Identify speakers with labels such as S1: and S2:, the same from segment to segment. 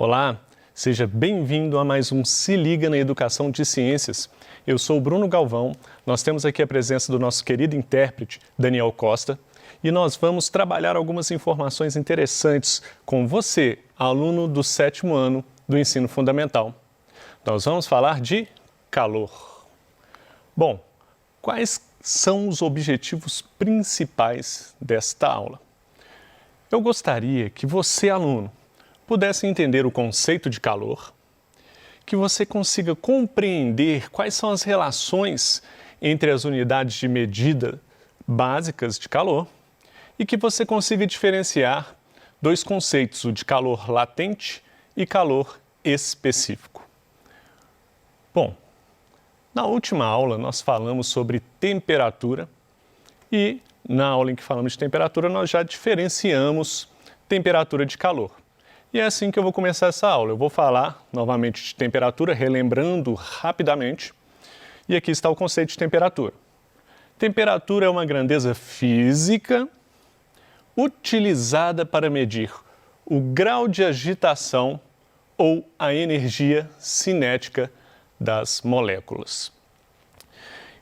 S1: Olá, seja bem-vindo a mais um Se Liga na Educação de Ciências. Eu sou o Bruno Galvão, nós temos aqui a presença do nosso querido intérprete, Daniel Costa, e nós vamos trabalhar algumas informações interessantes com você, aluno do 7º ano do ensino fundamental. Nós vamos falar de calor. Bom, quais são os objetivos principais desta aula? Eu gostaria que você, aluno, pudesse entender o conceito de calor, que você consiga compreender quais são as relações entre as unidades de medida básicas de calor e que você consiga diferenciar dois conceitos, o de calor latente e calor específico. Bom, na última aula nós falamos sobre temperatura e na aula em que falamos de temperatura nós já diferenciamos temperatura de calor. E é assim que eu vou começar essa aula. Eu vou falar novamente de temperatura, relembrando rapidamente. E aqui está o conceito de temperatura. Temperatura é uma grandeza física utilizada para medir o grau de agitação ou a energia cinética das moléculas.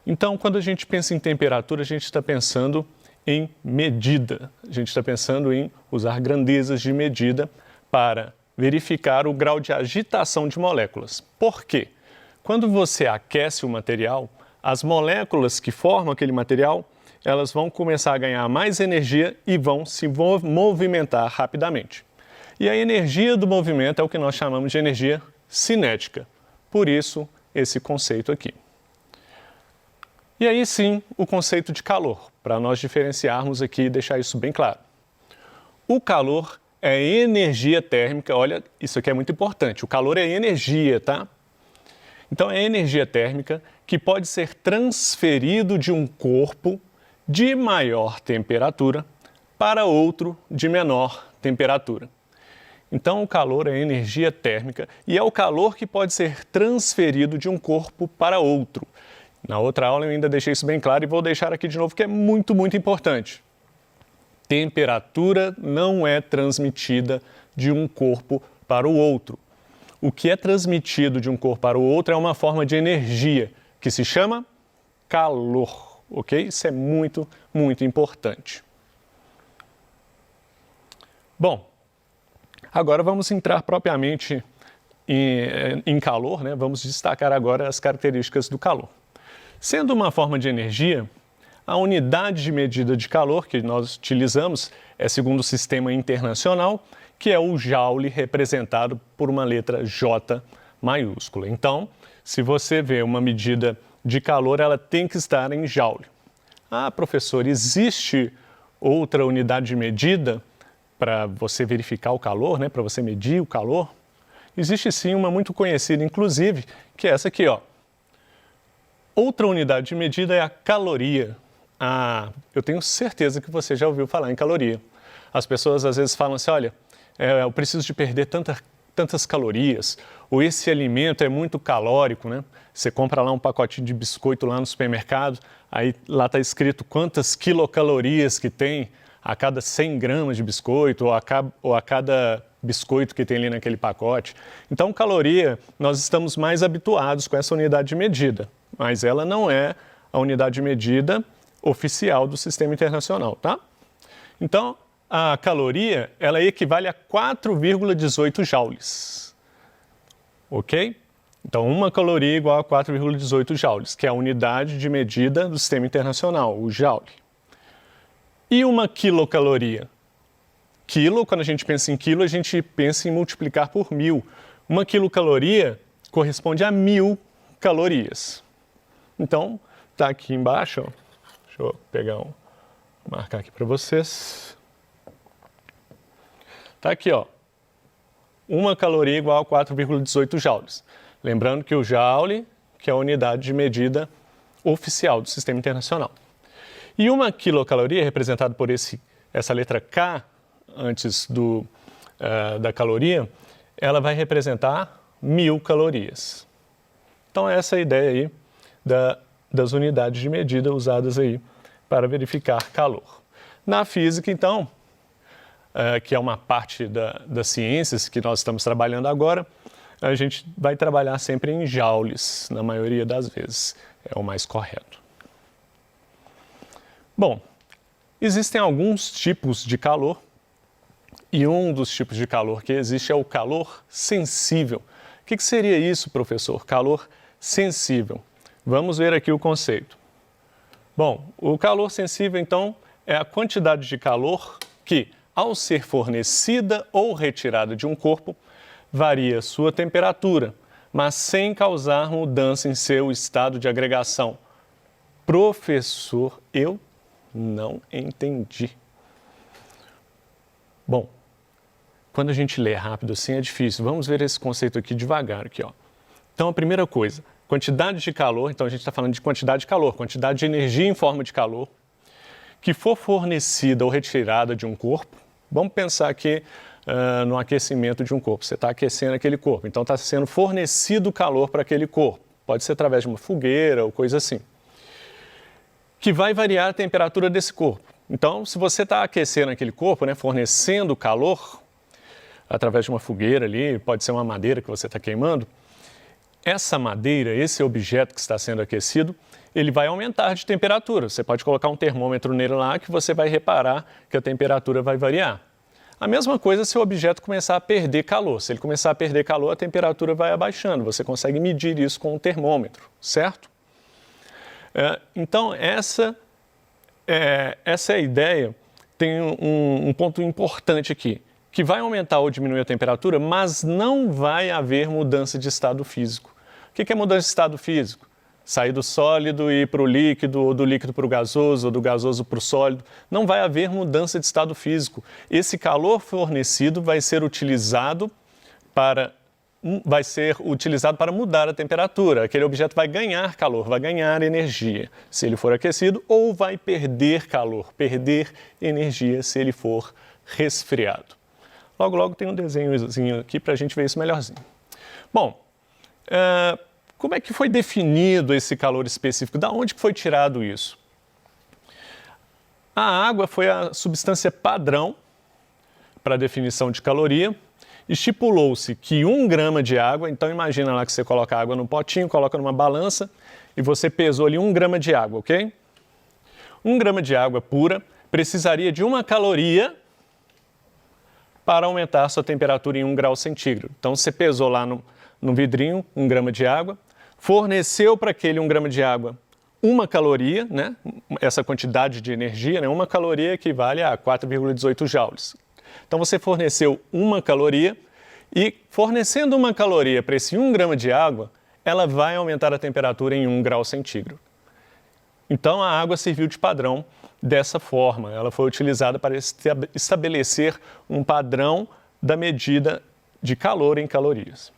S1: Então, quando a gente pensa em temperatura, a gente está pensando em medida. A gente está pensando em usar grandezas de medida para verificar o grau de agitação de moléculas. Por quê? Quando você aquece o material, as moléculas que formam aquele material, elas vão começar a ganhar mais energia e vão se movimentar rapidamente. E a energia do movimento é o que nós chamamos de energia cinética. Por isso, esse conceito aqui. E aí sim, o conceito de calor, para nós diferenciarmos aqui e deixar isso bem claro. O calor é energia térmica, olha, isso aqui é muito importante, o calor é energia, tá? Então é energia térmica que pode ser transferido de um corpo de maior temperatura para outro de menor temperatura. Então o calor é energia térmica e é o calor que pode ser transferido de um corpo para outro. Na outra aula eu ainda deixei isso bem claro e vou deixar aqui de novo que é muito importante. Temperatura não é transmitida de um corpo para o outro. O que é transmitido de um corpo para o outro é uma forma de energia, que se chama calor, ok? Isso é muito importante. Bom, agora vamos entrar propriamente em calor, né? Vamos destacar agora as características do calor. Sendo uma forma de energia, a unidade de medida de calor que nós utilizamos é segundo o sistema internacional, que é o Joule, representado por uma letra J maiúscula. Então, se você vê uma medida de calor, ela tem que estar em Joule. Ah, professor, existe outra unidade de medida para você verificar o calor, né? Para você medir o calor? Existe sim uma muito conhecida, inclusive, que é essa aqui, ó. Outra unidade de medida é a caloria. Ah, eu tenho certeza que você já ouviu falar em caloria. As pessoas às vezes falam assim, olha, eu preciso de perder tantas calorias, ou esse alimento é muito calórico, né? Você compra lá um pacotinho de biscoito lá no supermercado, aí lá está escrito quantas quilocalorias que tem a cada 100 gramas de biscoito, ou a cada biscoito que tem ali naquele pacote. Então, caloria, nós estamos mais habituados com essa unidade de medida, mas ela não é a unidade de medida oficial do sistema internacional, tá? Então, a caloria, ela equivale a 4,18 joules, ok? Então, uma caloria é igual a 4,18 joules, que é a unidade de medida do sistema internacional, o joule. E uma quilocaloria? Quilo, quando a gente pensa em quilo, a gente pensa em multiplicar por 1000. Uma quilocaloria corresponde a 1000 calorias. Então, tá aqui embaixo, ó. Deixa eu pegar marcar aqui para vocês. Tá aqui, ó. Uma caloria igual a 4,18 joules. Lembrando que o joule, que é a unidade de medida oficial do sistema internacional. E uma quilocaloria, representada por essa letra K, antes da caloria, ela vai representar 1000 calorias. Então, essa é a ideia aí das unidades de medida usadas aí para verificar calor. Na física, então, que é uma parte das ciências que nós estamos trabalhando agora, a gente vai trabalhar sempre em joules, na maioria das vezes. É o mais correto. Bom, existem alguns tipos de calor, e um dos tipos de calor que existe é o calor sensível. O que seria isso, professor? Calor sensível. Vamos ver aqui o conceito. Bom, o calor sensível, então, é a quantidade de calor que, ao ser fornecida ou retirada de um corpo, varia sua temperatura, mas sem causar mudança em seu estado de agregação. Professor, eu não entendi. Bom, quando a gente lê rápido assim é difícil. Vamos ver esse conceito aqui devagar. Aqui, ó. Então, a primeira coisa, quantidade de calor. Então, a gente está falando de quantidade de calor, quantidade de energia em forma de calor, que for fornecida ou retirada de um corpo. Vamos pensar aqui no aquecimento de um corpo. Você está aquecendo aquele corpo, então está sendo fornecido calor para aquele corpo. Pode ser através de uma fogueira ou coisa assim. Que vai variar a temperatura desse corpo. Então, se você está aquecendo aquele corpo, né, fornecendo calor, através de uma fogueira ali, pode ser uma madeira que você está queimando, essa madeira, esse objeto que está sendo aquecido, ele vai aumentar de temperatura. Você pode colocar um termômetro nele lá que você vai reparar que a temperatura vai variar. A mesma coisa se o objeto começar a perder calor. Se ele começar a perder calor, a temperatura vai abaixando. Você consegue medir isso com um termômetro, certo? Então, essa é a ideia. Tem um ponto importante aqui, que vai aumentar ou diminuir a temperatura, mas não vai haver mudança de estado físico. O que é mudança de estado físico? Sair do sólido e ir para o líquido, ou do líquido para o gasoso, ou do gasoso para o sólido. Não vai haver mudança de estado físico. Esse calor fornecido vai ser utilizado para mudar a temperatura. Aquele objeto vai ganhar calor, vai ganhar energia se ele for aquecido, ou vai perder calor, perder energia se ele for resfriado. Logo, logo tem um desenhozinho aqui para a gente ver isso melhorzinho. Bom, como é que foi definido esse calor específico? Da onde foi tirado isso? A água foi a substância padrão para a definição de caloria. Estipulou-se que 1 grama de água, então imagina lá que você coloca água num potinho, coloca numa balança e você pesou ali 1 grama de água, ok? 1 grama de água pura precisaria de 1 caloria para aumentar a sua temperatura em 1 grau centígrado. Então você pesou lá no vidrinho 1 grama de água, forneceu para aquele 1 grama de água 1 caloria, né? Essa quantidade de energia, né? 1 caloria equivale a 4,18 joules. Então você forneceu 1 caloria e fornecendo 1 caloria para esse 1 grama de água, ela vai aumentar a temperatura em 1 grau centígrado. Então a água serviu de padrão dessa forma. Ela foi utilizada para estabelecer um padrão da medida de calor em calorias.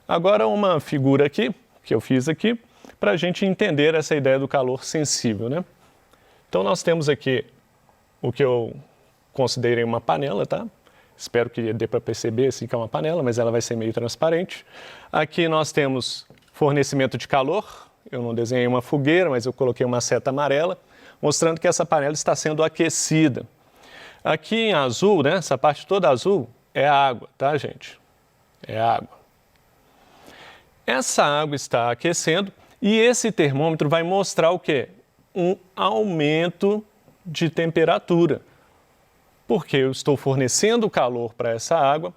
S1: Agora uma figura aqui, que eu fiz aqui, para a gente entender essa ideia do calor sensível, né? Então nós temos aqui o que eu considerei uma panela, tá? Espero que dê para perceber assim que é uma panela, mas ela vai ser meio transparente. Aqui nós temos fornecimento de calor. Eu não desenhei uma fogueira, mas eu coloquei uma seta amarela, mostrando que essa panela está sendo aquecida. Aqui em azul, né, essa parte toda azul, é a água, tá, gente? É a água. Essa água está aquecendo e esse termômetro vai mostrar o quê? Um aumento de temperatura. Porque eu estou fornecendo calor para essa água,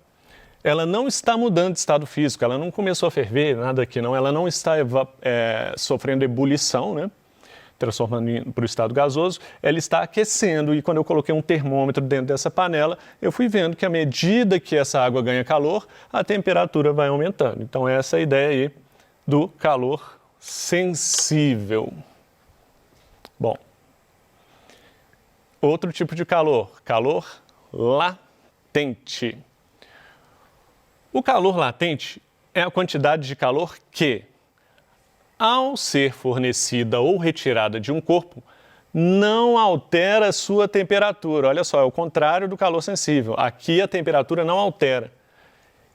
S1: ela não está mudando de estado físico, ela não começou a ferver, nada aqui não, ela não está sofrendo ebulição, né? Transformando para o estado gasoso, ela está aquecendo e quando eu coloquei um termômetro dentro dessa panela, eu fui vendo que à medida que essa água ganha calor, a temperatura vai aumentando. Então essa é a ideia aí do calor sensível. Bom, outro tipo de calor, calor latente. O calor latente é a quantidade de calor que, ao ser fornecida ou retirada de um corpo, não altera a sua temperatura. Olha só, é o contrário do calor sensível. Aqui a temperatura não altera.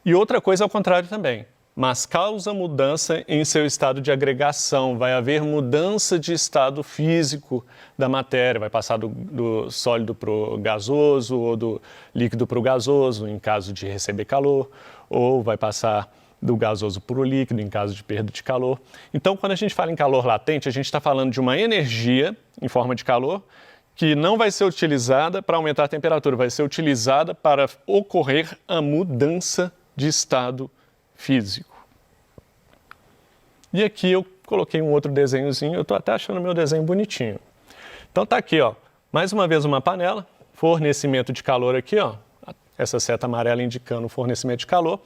S1: E outra coisa ao contrário também. mas causa mudança em seu estado de agregação. Vai haver mudança de estado físico da matéria, vai passar do sólido para o gasoso ou do líquido para o gasoso, em caso de receber calor, ou vai passar do gasoso para o líquido, em caso de perda de calor. Então, quando a gente fala em calor latente, a gente está falando de uma energia em forma de calor que não vai ser utilizada para aumentar a temperatura, vai ser utilizada para ocorrer a mudança de estado físico. E aqui eu coloquei um outro desenhozinho, eu estou até achando meu desenho bonitinho. Então tá aqui, ó, mais uma vez uma panela, fornecimento de calor aqui, ó, essa seta amarela indicando o fornecimento de calor.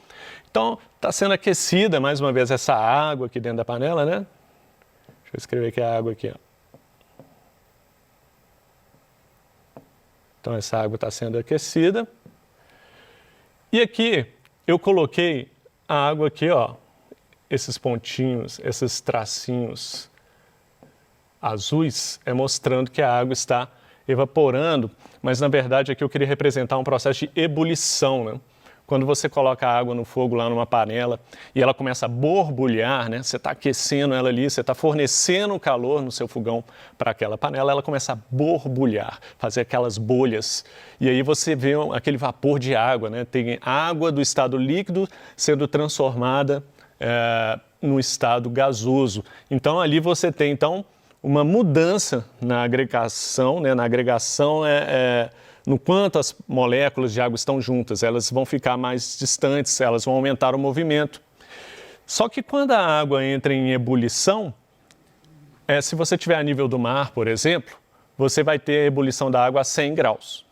S1: Então está sendo aquecida, mais uma vez, essa água aqui dentro da panela, né? Deixa eu escrever aqui a água aqui, ó. Então essa água está sendo aquecida. E aqui eu coloquei a água aqui, ó, esses pontinhos, esses tracinhos azuis, mostrando que a água está evaporando, mas na verdade aqui eu queria representar um processo de ebulição, né? Quando você coloca a água no fogo lá numa panela e ela começa a borbulhar, né? Você está aquecendo ela ali, você está fornecendo calor no seu fogão para aquela panela, ela começa a borbulhar, fazer aquelas bolhas. E aí você vê aquele vapor de água, né? Tem água do estado líquido sendo transformada no estado gasoso. Então ali você tem uma mudança na agregação, né? Na agregação no quanto as moléculas de água estão juntas, elas vão ficar mais distantes, elas vão aumentar o movimento. Só que quando a água entra em ebulição, se você estiver a nível do mar, por exemplo, você vai ter a ebulição da água a 100 graus.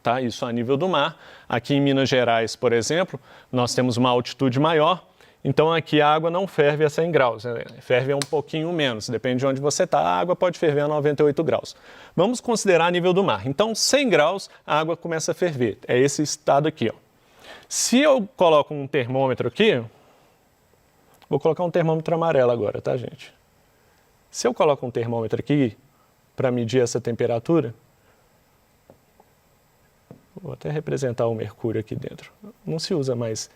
S1: Tá? Isso a nível do mar. Aqui em Minas Gerais, por exemplo, nós temos uma altitude maior, então aqui a água não ferve a 100 graus, né? Ferve a um pouquinho menos, depende de onde você está, a água pode ferver a 98 graus. Vamos considerar a nível do mar. Então 100 graus a água começa a ferver, é esse estado aqui, ó. Se eu coloco um termômetro aqui, vou colocar um termômetro amarelo agora, tá, gente? Se eu coloco um termômetro aqui para medir essa temperatura, vou até representar o mercúrio aqui dentro. Não se usa mais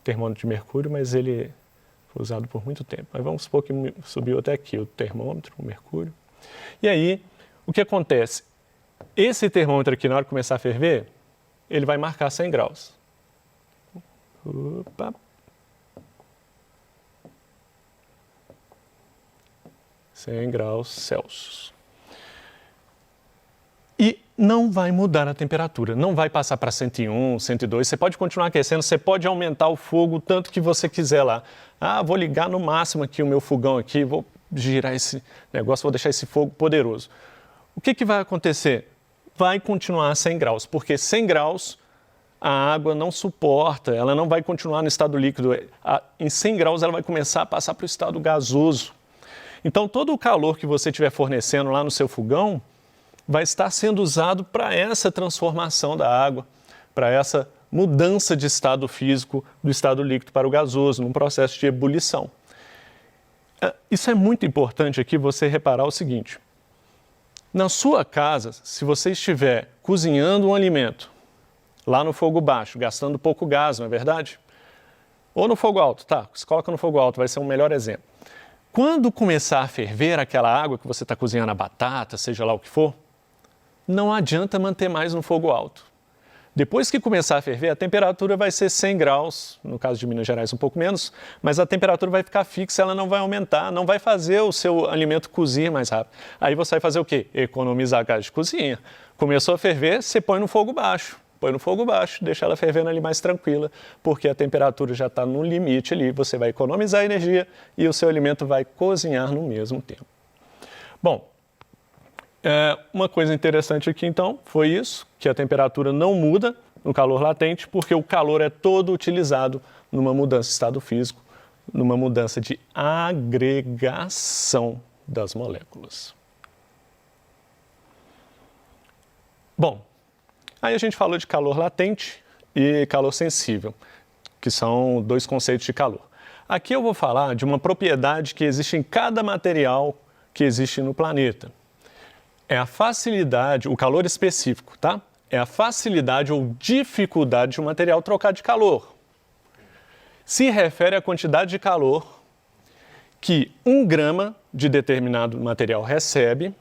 S1: termômetro de mercúrio, mas ele foi usado por muito tempo. Mas vamos supor que subiu até aqui o termômetro, o mercúrio. E aí, o que acontece? Esse termômetro aqui, na hora de começar a ferver, ele vai marcar 100 graus. Opa. 100 graus Celsius. E não vai mudar a temperatura, não vai passar para 101, 102, você pode continuar aquecendo, você pode aumentar o fogo tanto que você quiser lá. Ah, vou ligar no máximo aqui o meu fogão aqui, vou girar esse negócio, vou deixar esse fogo poderoso. O que vai acontecer? Vai continuar a 100 graus, porque 100 graus a água não suporta, ela não vai continuar no estado líquido. Em 100 graus ela vai começar a passar para o estado gasoso. Então todo o calor que você estiver fornecendo lá no seu fogão vai estar sendo usado para essa transformação da água, para essa mudança de estado físico do estado líquido para o gasoso, num processo de ebulição. Isso é muito importante aqui você reparar o seguinte: na sua casa, se você estiver cozinhando um alimento lá no fogo baixo, gastando pouco gás, não é verdade? Ou no fogo alto, tá? Se coloca no fogo alto, vai ser um melhor exemplo. Quando começar a ferver aquela água que você está cozinhando a batata, seja lá o que for, não adianta manter mais no fogo alto. Depois que começar a ferver, a temperatura vai ser 100 graus, no caso de Minas Gerais um pouco menos, mas a temperatura vai ficar fixa, ela não vai aumentar, não vai fazer o seu alimento cozir mais rápido. Aí você vai fazer o quê? Economizar gás de cozinha. Começou a ferver, você põe no fogo baixo. Põe no fogo baixo, deixa ela fervendo ali mais tranquila, porque a temperatura já está no limite ali, você vai economizar energia e o seu alimento vai cozinhar no mesmo tempo. Bom, uma coisa interessante aqui então foi isso, que a temperatura não muda no calor latente, porque o calor é todo utilizado numa mudança de estado físico, numa mudança de agregação das moléculas. Bom, aí a gente falou de calor latente e calor sensível, que são dois conceitos de calor. Aqui eu vou falar de uma propriedade que existe em cada material que existe no planeta. É a facilidade, o calor específico, tá? É a facilidade ou dificuldade de um material trocar de calor. se refere à quantidade de calor que 1 grama de determinado material recebe,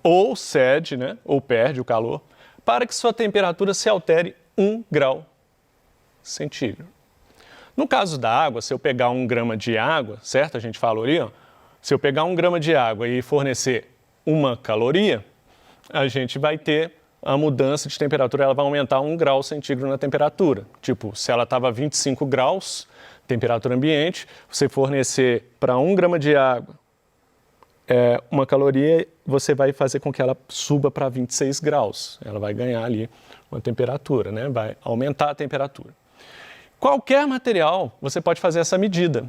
S1: ou cede, né, ou perde o calor, para que sua temperatura se altere 1 grau centígrado. No caso da água, se eu pegar 1 grama de água, certo? A gente falou ali, ó, se eu pegar 1 grama de água e fornecer 1 caloria, a gente vai ter a mudança de temperatura, ela vai aumentar 1 grau centígrado na temperatura. Tipo, se ela estava 25 graus, temperatura ambiente, você fornecer para 1 grama de água 1 caloria, você vai fazer com que ela suba para 26 graus. Ela vai ganhar ali uma temperatura, né? Vai aumentar a temperatura. Qualquer material, você pode fazer essa medida.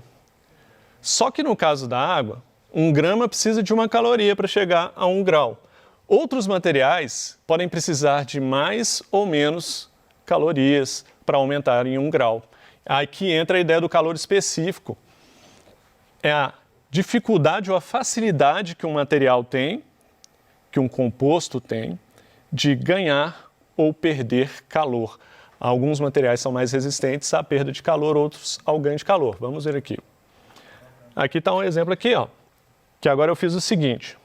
S1: Só que no caso da água, 1 grama precisa de 1 caloria para chegar a 1 grau. Outros materiais podem precisar de mais ou menos calorias para aumentar em 1 grau. Aqui entra a ideia do calor específico. É a dificuldade ou a facilidade que um material tem, que um composto tem, de ganhar ou perder calor. Alguns materiais são mais resistentes à perda de calor, outros ao ganho de calor. Vamos ver aqui. Aqui está um exemplo aqui, ó, que agora eu fiz o seguinte.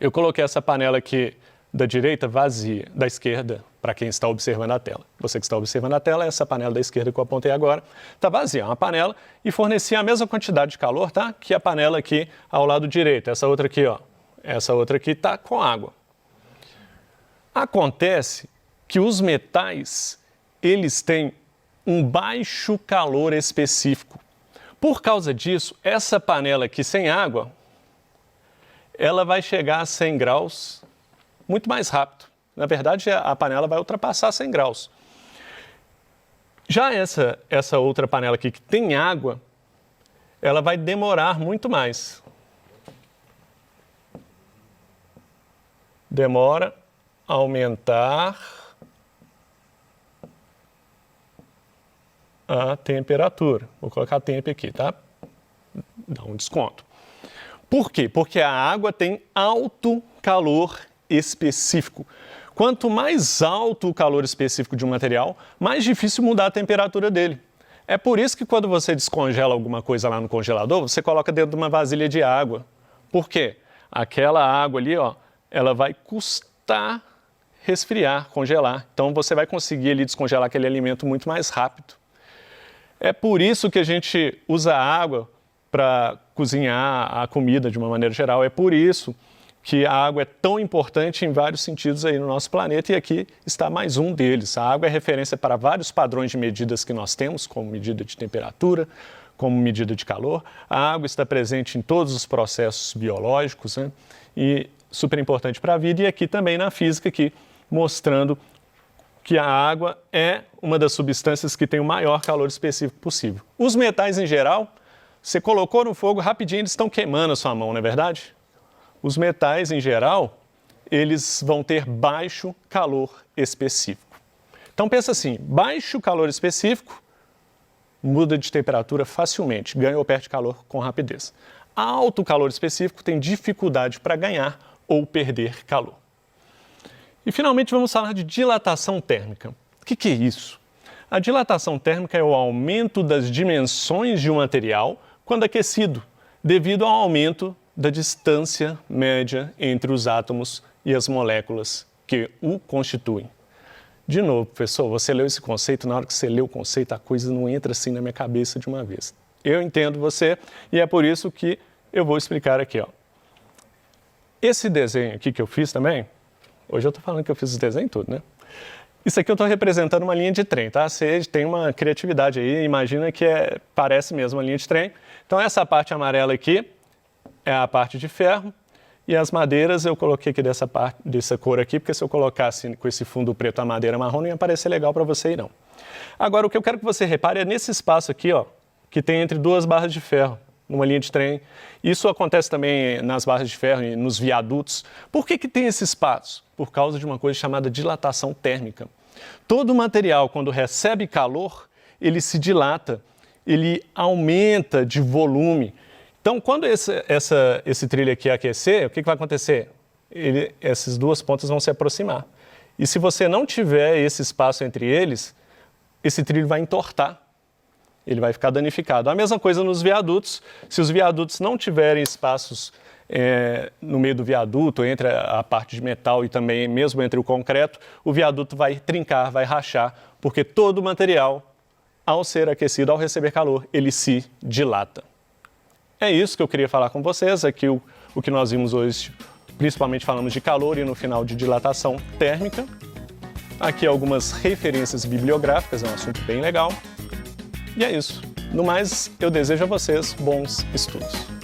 S1: Eu coloquei essa panela aqui da direita vazia, da esquerda, para quem está observando a tela. Você que está observando a tela, essa panela da esquerda que eu apontei agora, está vazia, é uma panela, e fornecia a mesma quantidade de calor, tá? Que a panela aqui ao lado direito. Essa outra aqui, ó, essa outra aqui está com água. Acontece que os metais, eles têm um baixo calor específico. Por causa disso, essa panela aqui sem água, ela vai chegar a 100 graus muito mais rápido. Na verdade, a panela vai ultrapassar 100 graus. Já essa outra panela aqui que tem água, ela vai demorar muito mais. Demora a aumentar a temperatura. Vou colocar tempo aqui, tá? Dá um desconto. Por quê? Porque a água tem alto calor específico. Quanto mais alto o calor específico de um material, mais difícil mudar a temperatura dele. É por isso que quando você descongela alguma coisa lá no congelador, você coloca dentro de uma vasilha de água. Por quê? Aquela água ali, ó, ela vai custar resfriar, congelar. Então você vai conseguir ali descongelar aquele alimento muito mais rápido. É por isso que a gente usa água para cozinhar a comida de uma maneira geral. É por isso que a água é tão importante em vários sentidos aí no nosso planeta, e aqui está mais um deles. A água é referência para vários padrões de medidas que nós temos, como medida de temperatura, como medida de calor. A água está presente em todos os processos biológicos, né? E super importante para a vida, e aqui também na física, aqui, mostrando que a água é uma das substâncias que tem o maior calor específico possível. Os metais em geral, você colocou no fogo, rapidinho eles estão queimando a sua mão, não é verdade? Os metais, em geral, eles vão ter baixo calor específico. Então pensa assim, baixo calor específico muda de temperatura facilmente, ganha ou perde calor com rapidez. Alto calor específico tem dificuldade para ganhar ou perder calor. E finalmente vamos falar de dilatação térmica. O que é isso? A dilatação térmica é o aumento das dimensões de um material quando aquecido, devido ao aumento da distância média entre os átomos e as moléculas que o constituem. De novo, professor, você leu esse conceito, na hora que você lê o conceito, a coisa não entra assim na minha cabeça de uma vez. Eu entendo você e é por isso que eu vou explicar aqui, ó. Esse desenho aqui que eu fiz também, hoje eu estou falando que eu fiz esse desenho todo, né? Isso aqui eu estou representando uma linha de trem, tá? Você tem uma criatividade aí, imagina que parece mesmo uma linha de trem. Então essa parte amarela aqui é a parte de ferro, e as madeiras eu coloquei aqui dessa cor aqui, porque se eu colocasse com esse fundo preto a madeira marrom, não ia parecer legal para você aí não. Agora, o que eu quero que você repare é nesse espaço aqui, ó, que tem entre duas barras de ferro, numa linha de trem. Isso acontece também nas barras de ferro e nos viadutos. Por que tem esse espaço? Por causa de uma coisa chamada dilatação térmica. Todo material, quando recebe calor, ele se dilata, ele aumenta de volume. Então, quando esse trilho aqui aquecer, o que vai acontecer? Essas duas pontas vão se aproximar. E se você não tiver esse espaço entre eles, esse trilho vai entortar. ele vai ficar danificado. A mesma coisa nos viadutos. Se os viadutos não tiverem espaços no meio do viaduto, entre a parte de metal e também mesmo entre o concreto, o viaduto vai trincar, vai rachar, porque todo o material, ao ser aquecido, ao receber calor, ele se dilata. É isso que eu queria falar com vocês. Aqui o que nós vimos hoje, principalmente falamos de calor e no final de dilatação térmica. Aqui algumas referências bibliográficas, é um assunto bem legal. E é isso. No mais, eu desejo a vocês bons estudos.